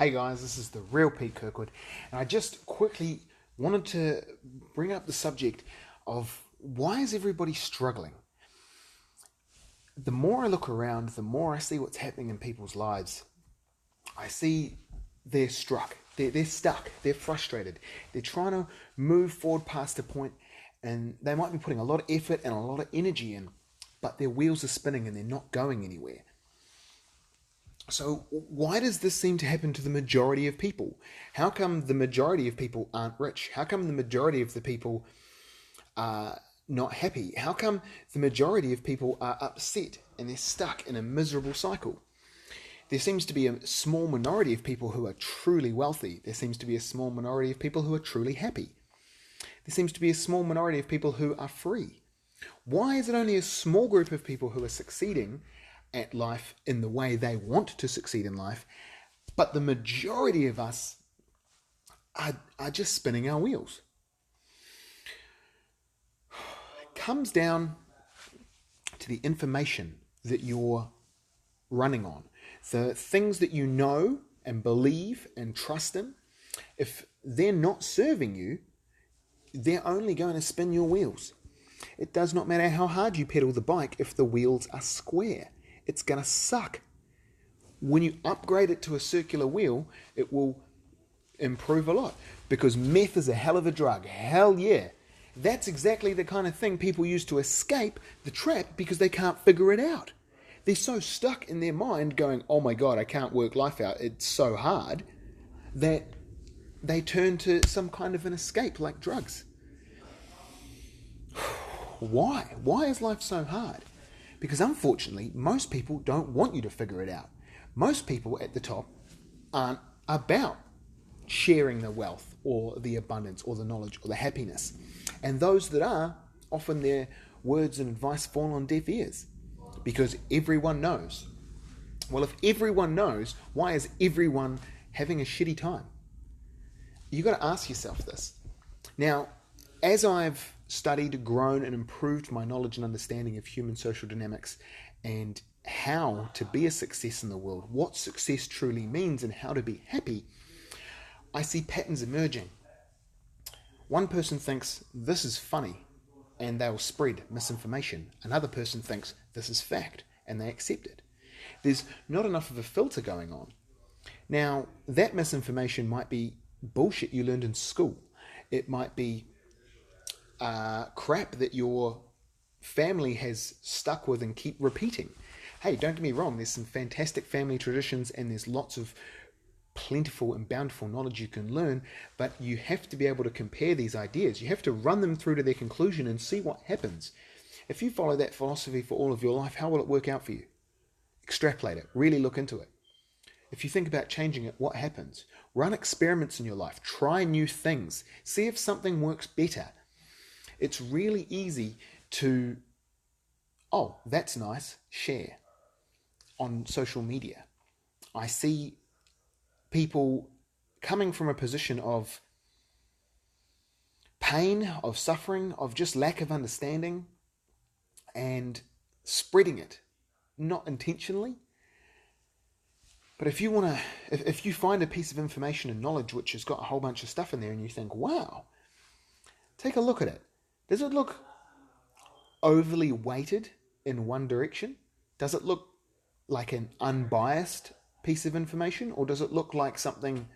Hey guys, this is the real Pete Kirkwood, and I just quickly wanted to bring up the subject of why is everybody struggling? The more I look around, the more I see what's happening in people's lives. I see they're stuck, they're frustrated, they're trying to move forward past a point, and they might be putting a lot of effort and a lot of energy in, but their wheels are spinning and they're not going anywhere. So, why does this seem to happen to the majority of people? How come the majority of people aren't rich? How come the majority of the people are not happy? How come the majority of people are upset and they're stuck in a miserable cycle? There seems to be a small minority of people who are truly wealthy. There seems to be a small minority of people who are truly happy. There seems to be a small minority of people who are free. Why is it only a small group of people who are succeeding at life in the way they want to succeed in life, but the majority of us are just spinning our wheels? It comes down to the information that you're running on, the things that you know and believe and trust in. If they're not serving you, they're only going to spin your wheels. It does not matter how hard you pedal the bike if the wheels are square. It's going to suck. When you upgrade it to a circular wheel, it will improve a lot. Because meth is a hell of a drug. Hell yeah. That's exactly the kind of thing people use to escape the trap because they can't figure it out. They're so stuck in their mind going, oh my God, I can't work life out. It's so hard, that they turn to some kind of an escape like drugs. Why? Why is life so hard? Because unfortunately, most people don't want you to figure it out. Most people at the top aren't about sharing the wealth or the abundance or the knowledge or the happiness. And those that are, often their words and advice fall on deaf ears because everyone knows. Well, if everyone knows, why is everyone having a shitty time? You've got to ask yourself this. Now, as I've studied, grown, and improved my knowledge and understanding of human social dynamics and how to be a success in the world, what success truly means, and how to be happy, I see patterns emerging. One person thinks this is funny and they'll spread misinformation. Another person thinks this is fact and they accept it. There's not enough of a filter going on. Now, that misinformation might be bullshit you learned in school. It might be crap that your family has stuck with and keep repeating. Hey, don't get me wrong, there's some fantastic family traditions and there's lots of plentiful and bountiful knowledge you can learn, but you have to be able to compare these ideas. You have to run them through to their conclusion and see what happens. If you follow that philosophy for all of your life, how will it work out for you? Extrapolate it, really look into it. If you think about changing it, what happens? Run experiments in your life, try new things, see if something works better. It's really easy to, oh, that's nice, share on social media. I see people coming from a position of pain, of suffering, of just lack of understanding, and spreading it, not intentionally. But if you find a piece of information and knowledge which has got a whole bunch of stuff in there and you think, wow, take a look at it. Does it look overly weighted in one direction? Does it look like an unbiased piece of information, or does it look like something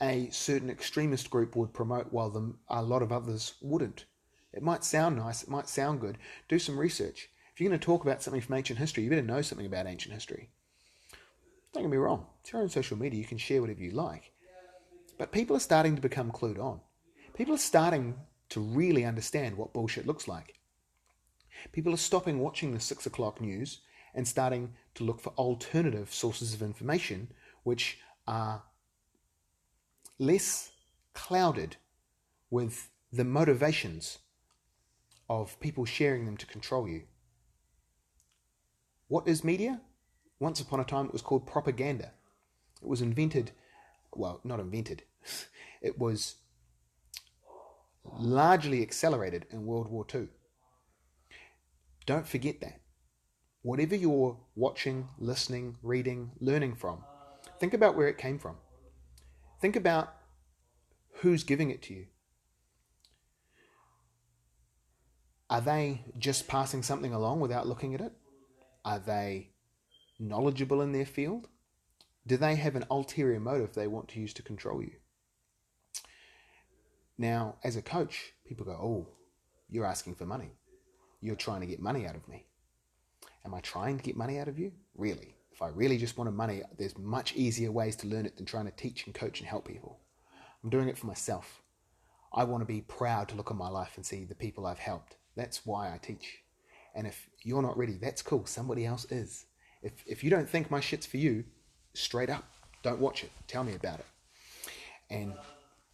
a certain extremist group would promote while a lot of others wouldn't? It might sound nice, it might sound good. Do some research. If you're going to talk about something from ancient history, you better know something about ancient history. Don't get me wrong, it's your own social media, you can share whatever you like. But people are starting to become clued on. People are starting to really understand what bullshit looks like. People are stopping watching the 6 o'clock news and starting to look for alternative sources of information which are less clouded with the motivations of people sharing them to control you. What is media? Once upon a time it was called propaganda. It was invented, well, not invented, it was largely accelerated in World War II. Don't forget that. Whatever you're watching, listening, reading, learning from, think about where it came from. Think about who's giving it to you. Are they just passing something along without looking at it? Are they knowledgeable in their field? Do they have an ulterior motive they want to use to control you? Now, as a coach, people go, oh, you're asking for money. You're trying to get money out of me. Am I trying to get money out of you? Really? If I really just wanted money, there's much easier ways to learn it than trying to teach and coach and help people. I'm doing it for myself. I want to be proud to look at my life and see the people I've helped. That's why I teach. And if you're not ready, that's cool. Somebody else is. If you don't think my shit's for you, straight up, don't watch it. Tell me about it. And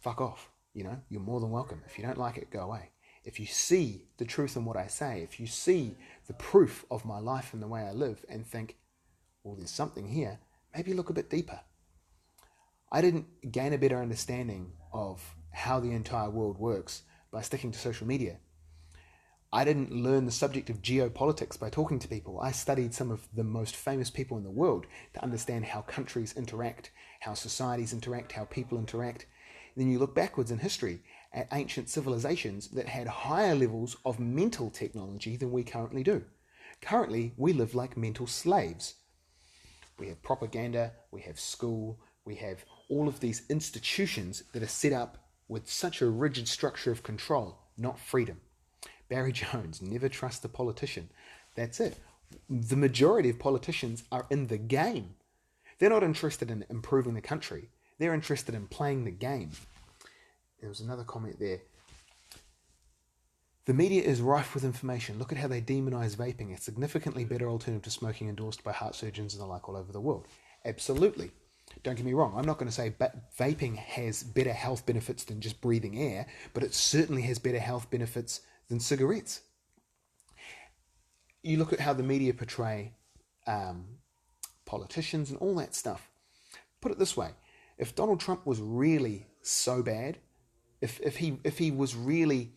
fuck off. You're more than welcome. If you don't like it, go away. If you see the truth in what I say, if you see the proof of my life and the way I live and think, well, there's something here, maybe look a bit deeper. I didn't gain a better understanding of how the entire world works by sticking to social media. I didn't learn the subject of geopolitics by talking to people. I studied some of the most famous people in the world to understand how countries interact, how societies interact, how people interact. Then you look backwards in history at ancient civilizations that had higher levels of mental technology than we currently do. Currently, we live like mental slaves. We have propaganda, we have school, we have all of these institutions that are set up with such a rigid structure of control, not freedom. Barry Jones, never trust a politician. That's it. The majority of politicians are in the game. They're not interested in improving the country. They're interested in playing the game. There was another comment there. The media is rife with information. Look at how they demonize vaping, a significantly better alternative to smoking endorsed by heart surgeons and the like all over the world. Absolutely. Don't get me wrong. I'm not going to say vaping has better health benefits than just breathing air, but it certainly has better health benefits than cigarettes. You look at how the media portray politicians and all that stuff. Put it this way. If Donald Trump was really so bad, if he was really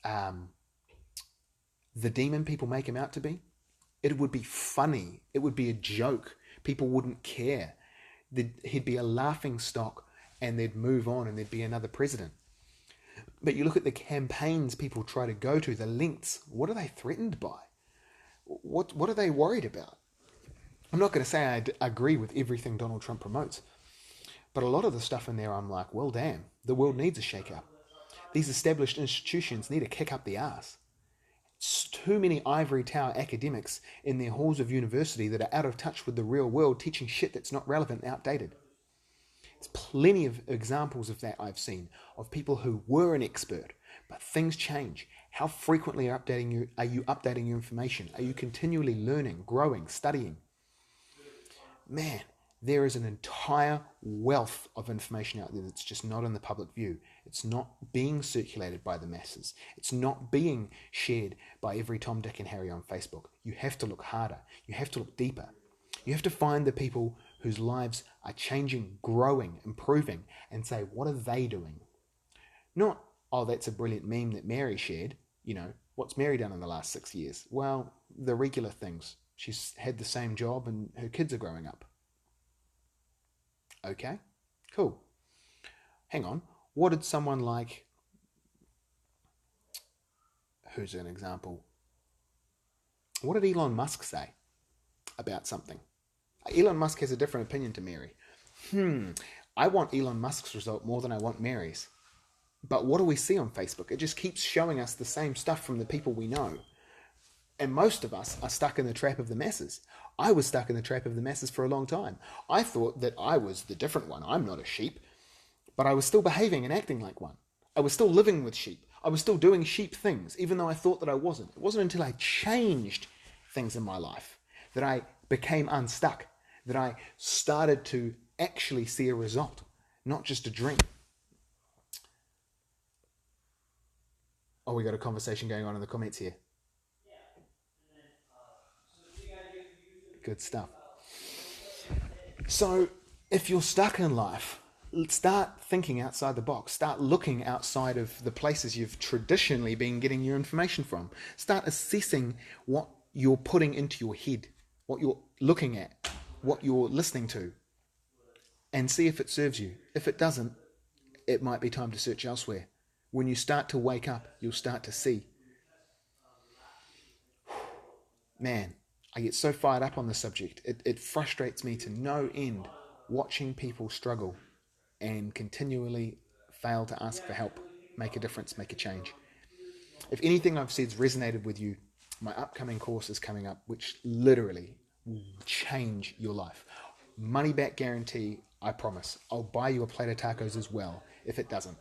the demon people make him out to be, it would be funny. It would be a joke. People wouldn't care. He'd be a laughing stock and they'd move on and there'd be another president. But you look at the campaigns people try to go to, the lengths. What are they threatened by? What are they worried about? I'm not going to say I agree with everything Donald Trump promotes, but a lot of the stuff in there I'm like, well, damn, the world needs a shake-up. These established institutions need a kick up the ass. It's too many ivory tower academics in their halls of university that are out of touch with the real world, teaching shit that's not relevant and outdated. There's plenty of examples of that I've seen, of people who were an expert, but things change. How frequently are you updating your information? Are you continually learning, growing, studying? Man, there is an entire wealth of information out there that's just not in the public view. It's not being circulated by the masses. It's not being shared by every Tom, Dick and Harry on Facebook. You have to look harder. You have to look deeper. You have to find the people whose lives are changing, growing, improving, and say, what are they doing? Not, oh, that's a brilliant meme that Mary shared. What's Mary done in the last 6 years? Well, the regular things. She's had the same job and her kids are growing up. Okay, cool. Hang on. What did someone like, who's an example? What did Elon Musk say about something? Elon Musk has a different opinion to Mary. I want Elon Musk's result more than I want Mary's. But what do we see on Facebook? It just keeps showing us the same stuff from the people we know. And most of us are stuck in the trap of the masses. I was stuck in the trap of the masses for a long time. I thought that I was the different one. I'm not a sheep. But I was still behaving and acting like one. I was still living with sheep. I was still doing sheep things, even though I thought that I wasn't. It wasn't until I changed things in my life that I became unstuck, that I started to actually see a result, not just a dream. Oh, we got a conversation going on in the comments here. Good stuff. So, if you're stuck in life, start thinking outside the box. Start looking outside of the places you've traditionally been getting your information from. Start assessing what you're putting into your head, what you're looking at, what you're listening to. and see if it serves you. If it doesn't, it might be time to search elsewhere. When you start to wake up, you'll start to see. Man, I get so fired up on this subject. It frustrates me to no end watching people struggle and continually fail to ask for help, make a difference, make a change. If anything I've said's resonated with you, my upcoming course is coming up, which literally will change your life. Money back guarantee, I promise. I'll buy you a plate of tacos as well if it doesn't.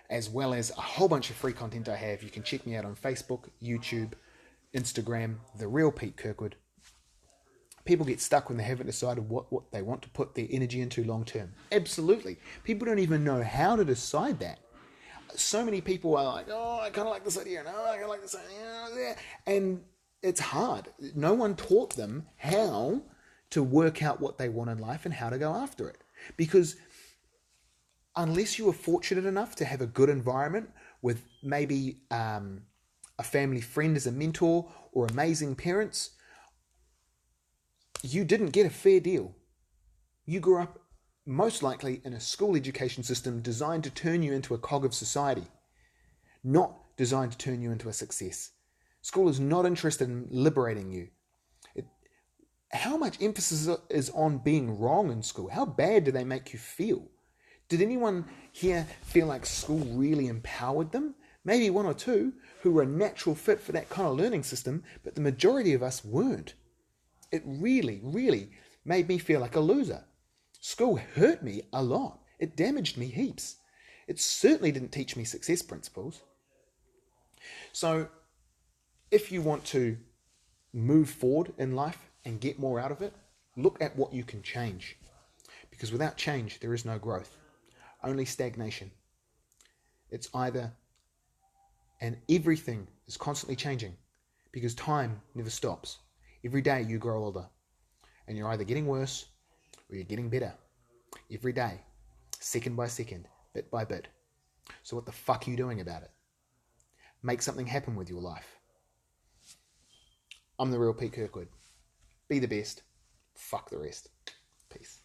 As well as a whole bunch of free content I have. You can check me out on Facebook, YouTube, Instagram, The Real Pete Kirkwood. People get stuck when they haven't decided what they want to put their energy into long term. Absolutely. People don't even know how to decide that. So many people are like, oh, I kind of like this idea, no, I kind of like this idea, and it's hard. No one taught them how to work out what they want in life and how to go after it. Because unless you were fortunate enough to have a good environment with maybe a family friend as a mentor or amazing parents, you didn't get a fair deal. You grew up most likely in a school education system designed to turn you into a cog of society, not designed to turn you into a success. School is not interested in liberating you. How much emphasis is on being wrong in school? How bad do they make you feel? Did anyone here feel like school really empowered them? Maybe one or two who were a natural fit for that kind of learning system, but the majority of us weren't. It really, really made me feel like a loser. School hurt me a lot. It damaged me heaps. It certainly didn't teach me success principles. So if you want to move forward in life and get more out of it, look at what you can change. Because without change, there is no growth, only stagnation. It's either, and everything is constantly changing because time never stops. Every day you grow older and you're either getting worse or you're getting better. Every day, second by second, bit by bit. So what the fuck are you doing about it? Make something happen with your life. I'm the real Pete Kirkwood. Be the best. Fuck the rest. Peace.